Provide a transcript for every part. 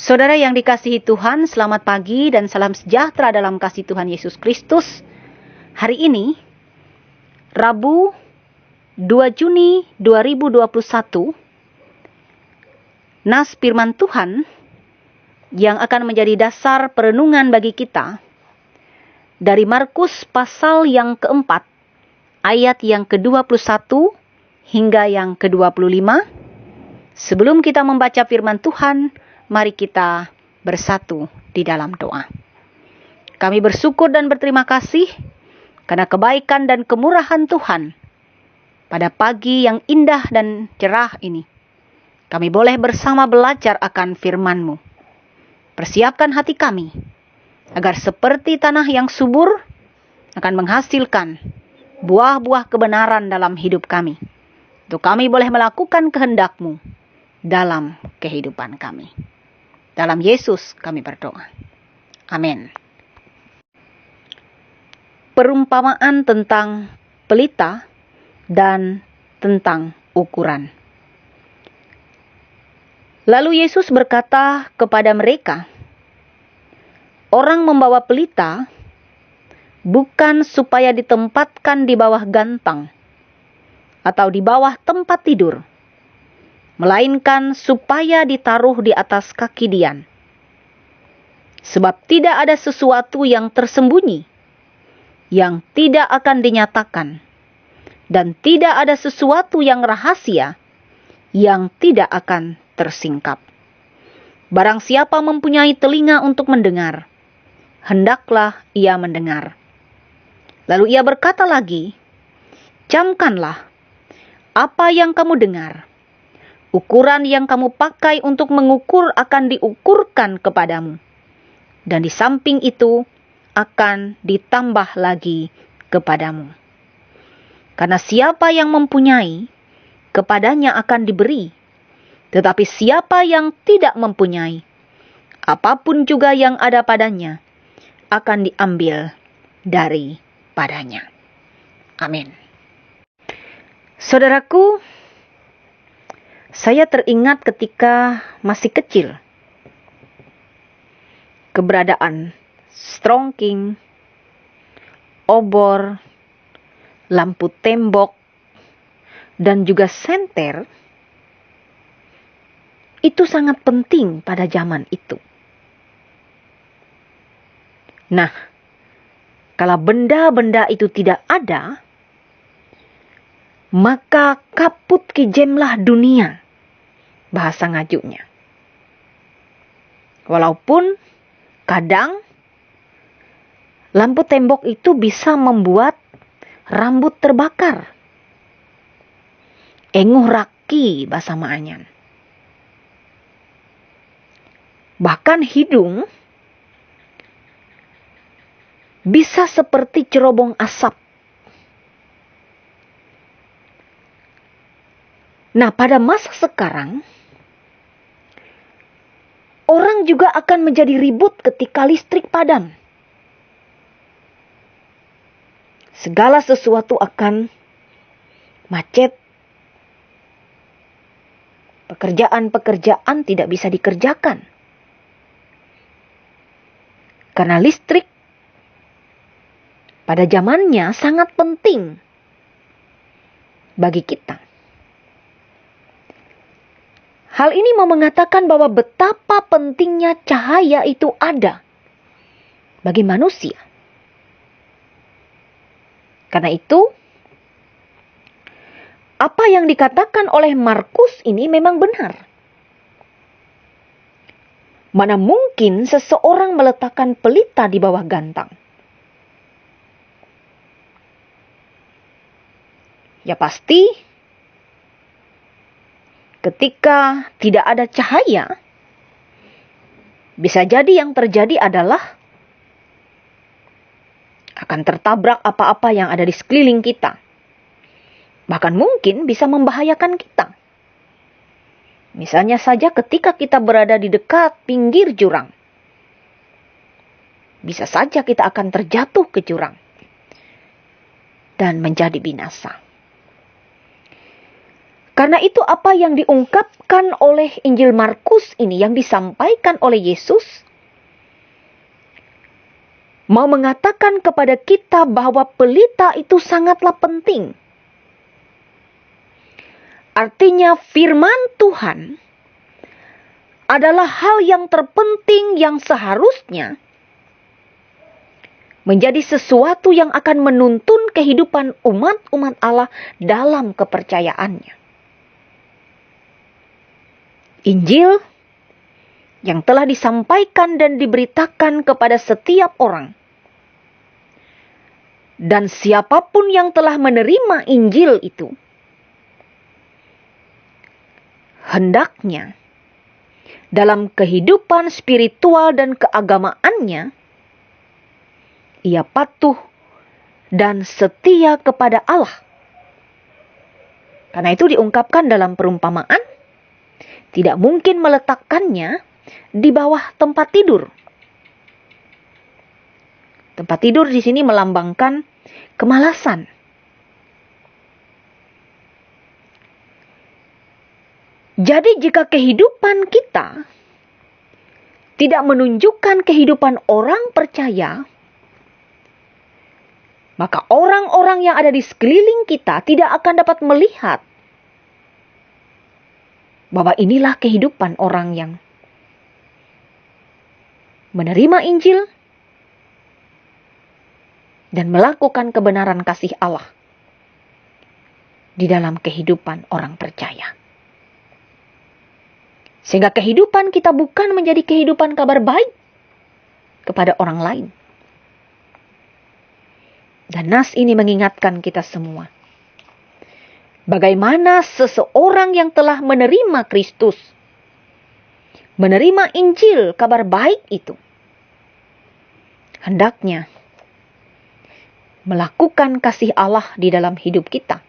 Saudara yang dikasihi Tuhan, selamat pagi dan salam sejahtera dalam kasih Tuhan Yesus Kristus. Hari ini, Rabu 2 Juni 2021, nas firman Tuhan yang akan menjadi dasar perenungan bagi kita dari Markus pasal yang keempat, ayat yang ke-21 hingga yang ke-25. Sebelum kita membaca firman Tuhan, mari kita bersatu di dalam doa. Kami bersyukur dan berterima kasih karena kebaikan dan kemurahan Tuhan. Pada pagi yang indah dan cerah ini, kami boleh bersama belajar akan firman-Mu. Persiapkan hati kami, agar seperti tanah yang subur akan menghasilkan buah-buah kebenaran dalam hidup kami. Untuk kami boleh melakukan kehendak-Mu dalam kehidupan kami. Dalam Yesus kami berdoa. Amin. Perumpamaan tentang pelita dan tentang ukuran. Lalu Yesus berkata kepada mereka, orang membawa pelita bukan supaya ditempatkan di bawah gantang atau di bawah tempat tidur, melainkan supaya ditaruh di atas kaki dian. Sebab tidak ada sesuatu yang tersembunyi, yang tidak akan dinyatakan, dan tidak ada sesuatu yang rahasia, yang tidak akan tersingkap. Barang siapa mempunyai telinga untuk mendengar, hendaklah ia mendengar. Lalu ia berkata lagi, camkanlah apa yang kamu dengar. Ukuran yang kamu pakai untuk mengukur akan diukurkan kepadamu. Dan di samping itu akan ditambah lagi kepadamu. Karena siapa yang mempunyai, kepadanya akan diberi. Tetapi siapa yang tidak mempunyai, apapun juga yang ada padanya, akan diambil daripadanya. Amin. Saudaraku, saya teringat ketika masih kecil, keberadaan strongking, obor, lampu tembok, dan juga senter, itu sangat penting pada zaman itu. Nah, kalau benda-benda itu tidak ada, maka kaput kijemlah dunia, bahasa ngajunya. Walaupun kadang lampu tembok itu bisa membuat rambut terbakar. Enguh raki bahasa Maanyan. Bahkan hidung bisa seperti cerobong asap. Nah, pada masa sekarang, orang juga akan menjadi ribut ketika listrik padam. Segala sesuatu akan macet. Pekerjaan-pekerjaan tidak bisa dikerjakan. Karena listrik pada zamannya sangat penting bagi kita. Hal ini mau mengatakan bahwa betapa pentingnya cahaya itu ada bagi manusia. Karena itu, apa yang dikatakan oleh Markus ini memang benar. Mana mungkin seseorang meletakkan pelita di bawah gantang? Ya pasti, ketika tidak ada cahaya, bisa jadi yang terjadi adalah akan tertabrak apa-apa yang ada di sekeliling kita. Bahkan mungkin bisa membahayakan kita. Misalnya saja ketika kita berada di dekat pinggir jurang. Bisa saja kita akan terjatuh ke jurang dan menjadi binasa. Karena itu apa yang diungkapkan oleh Injil Markus ini, yang disampaikan oleh Yesus, mau mengatakan kepada kita bahwa pelita itu sangatlah penting. Artinya firman Tuhan adalah hal yang terpenting yang seharusnya menjadi sesuatu yang akan menuntun kehidupan umat-umat Allah dalam kepercayaannya. Injil yang telah disampaikan dan diberitakan kepada setiap orang. Dan siapapun yang telah menerima Injil itu, hendaknya dalam kehidupan spiritual dan keagamaannya, ia patuh dan setia kepada Allah. Karena itu diungkapkan dalam perumpamaan, tidak mungkin meletakkannya di bawah tempat tidur. Tempat tidur di sini melambangkan kemalasan. Jadi jika kehidupan kita tidak menunjukkan kehidupan orang percaya, maka orang-orang yang ada di sekeliling kita tidak akan dapat melihat bahwa inilah kehidupan orang yang menerima Injil dan melakukan kebenaran kasih Allah di dalam kehidupan orang percaya. Sehingga kehidupan kita bukan menjadi kehidupan kabar baik kepada orang lain. Dan nas ini mengingatkan kita semua, bagaimana seseorang yang telah menerima Kristus, menerima Injil, kabar baik itu, hendaknya melakukan kasih Allah di dalam hidup kita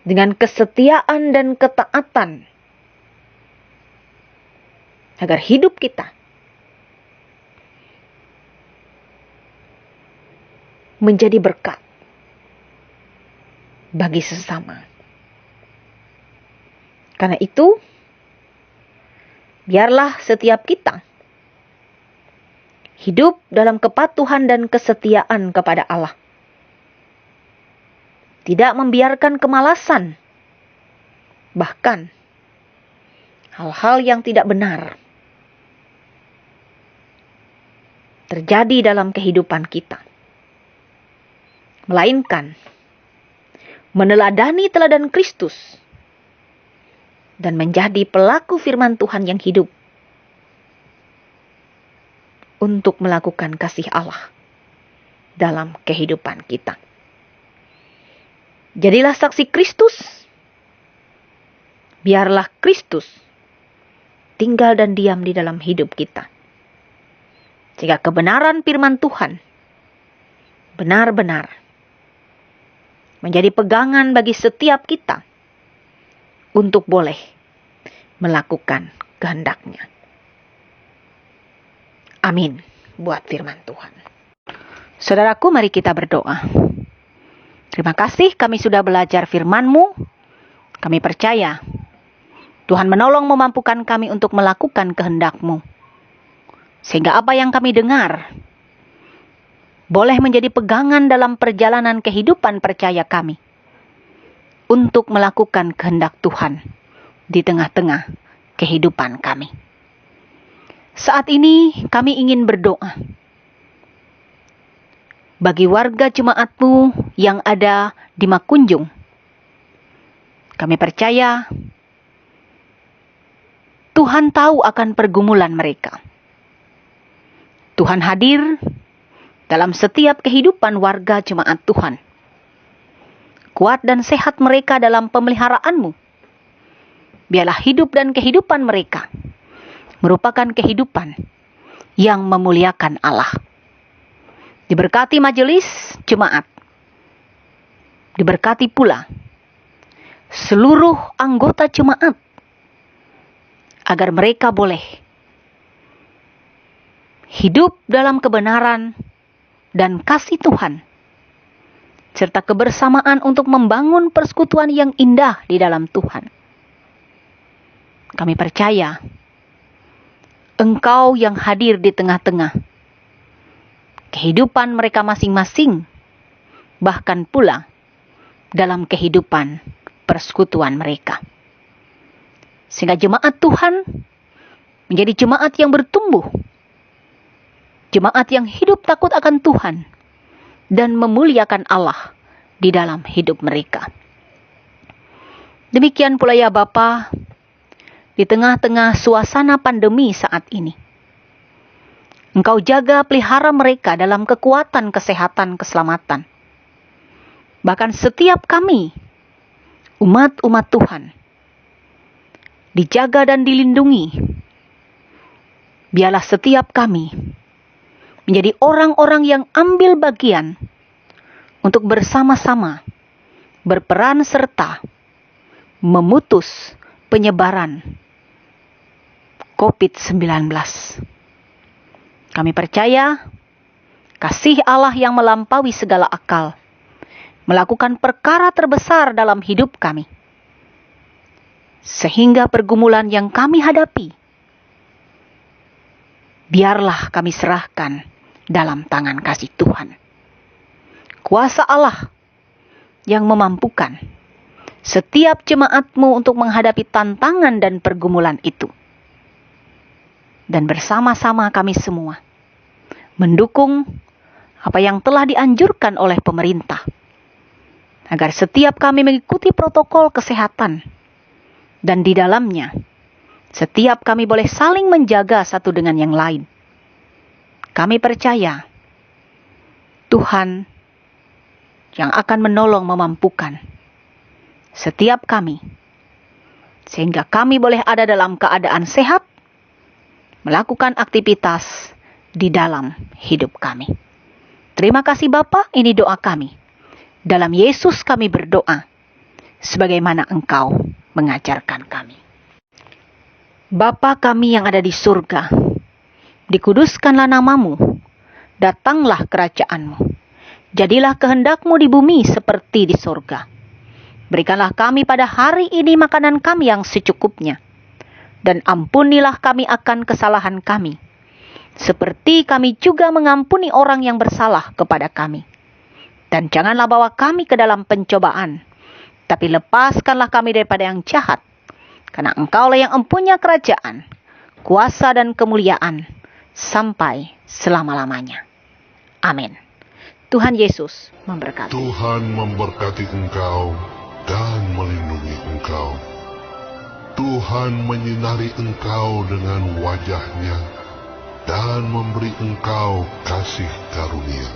dengan kesetiaan dan ketaatan, agar hidup kita menjadi berkat bagi sesama. Karena itu, biarlah setiap kita hidup dalam kepatuhan dan kesetiaan kepada Allah. Tidak membiarkan kemalasan, bahkan hal-hal yang tidak benar terjadi dalam kehidupan kita. Melainkan meneladani teladan Kristus dan menjadi pelaku firman Tuhan yang hidup untuk melakukan kasih Allah dalam kehidupan kita. Jadilah saksi Kristus. Biarlah Kristus tinggal dan diam di dalam hidup kita. Jika kebenaran firman Tuhan benar-benar menjadi pegangan bagi setiap kita untuk boleh melakukan kehendak-Nya. Amin buat firman Tuhan. Saudaraku, mari kita berdoa. Terima kasih kami sudah belajar firman-Mu. Kami percaya Tuhan menolong memampukan kami untuk melakukan kehendak-Mu. Sehingga apa yang kami dengar boleh menjadi pegangan dalam perjalanan kehidupan percaya kami untuk melakukan kehendak Tuhan di tengah-tengah kehidupan kami. Saat ini kami ingin berdoa bagi warga jemaat-Mu yang ada di Makunjung. Kami percaya Tuhan tahu akan pergumulan mereka. Tuhan hadir dalam setiap kehidupan warga jemaat Tuhan. Kuat dan sehat mereka dalam pemeliharaan-Mu. Biarlah hidup dan kehidupan mereka merupakan kehidupan yang memuliakan Allah. Diberkati majelis jemaat. Diberkati pula seluruh anggota jemaat, agar mereka boleh hidup dalam kebenaran dan kasih Tuhan, serta kebersamaan untuk membangun persekutuan yang indah di dalam Tuhan. Kami percaya Engkau yang hadir di tengah-tengah kehidupan mereka masing-masing, bahkan pula dalam kehidupan persekutuan mereka. Sehingga jemaat Tuhan menjadi jemaat yang bertumbuh, jemaat yang hidup takut akan Tuhan, dan memuliakan Allah di dalam hidup mereka. Demikian pula ya Bapa, di tengah-tengah suasana pandemi saat ini, Engkau jaga pelihara mereka dalam kekuatan kesehatan keselamatan. Bahkan setiap kami, umat-umat Tuhan, dijaga dan dilindungi. Biarlah setiap kami menjadi orang-orang yang ambil bagian untuk bersama-sama berperan serta memutus penyebaran COVID-19. Kami percaya kasih Allah yang melampaui segala akal melakukan perkara terbesar dalam hidup kami. Sehingga pergumulan yang kami hadapi, biarlah kami serahkan dalam tangan kasih Tuhan. Kuasa Allah yang memampukan setiap jemaat-Mu untuk menghadapi tantangan dan pergumulan itu. Dan bersama-sama kami semua mendukung apa yang telah dianjurkan oleh pemerintah, agar setiap kami mengikuti protokol kesehatan, dan di dalamnya setiap kami boleh saling menjaga satu dengan yang lain. Kami percaya Tuhan yang akan menolong memampukan setiap kami, sehingga kami boleh ada dalam keadaan sehat, melakukan aktivitas di dalam hidup kami. Terima kasih Bapa, ini doa kami. Dalam Yesus kami berdoa, sebagaimana Engkau mengajarkan kami. Bapa kami yang ada di surga, dikuduskanlah nama-Mu, datanglah kerajaan-Mu. Jadilah kehendak-Mu di bumi seperti di surga. Berikanlah kami pada hari ini makanan kami yang secukupnya. Dan ampunilah kami akan kesalahan kami, seperti kami juga mengampuni orang yang bersalah kepada kami. Dan janganlah bawa kami ke dalam pencobaan, tapi lepaskanlah kami daripada yang jahat. Karena Engkaulah yang empunya kerajaan, kuasa dan kemuliaan, sampai selama-lamanya. Amin. Tuhan Yesus memberkati. Tuhan memberkati engkau dan melindungi engkau. Tuhan menyinari engkau dengan wajah-Nya dan memberi engkau kasih karunia.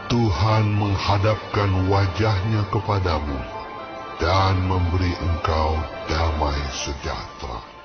Tuhan menghadapkan wajah-Nya kepadamu dan memberi engkau damai sejahtera.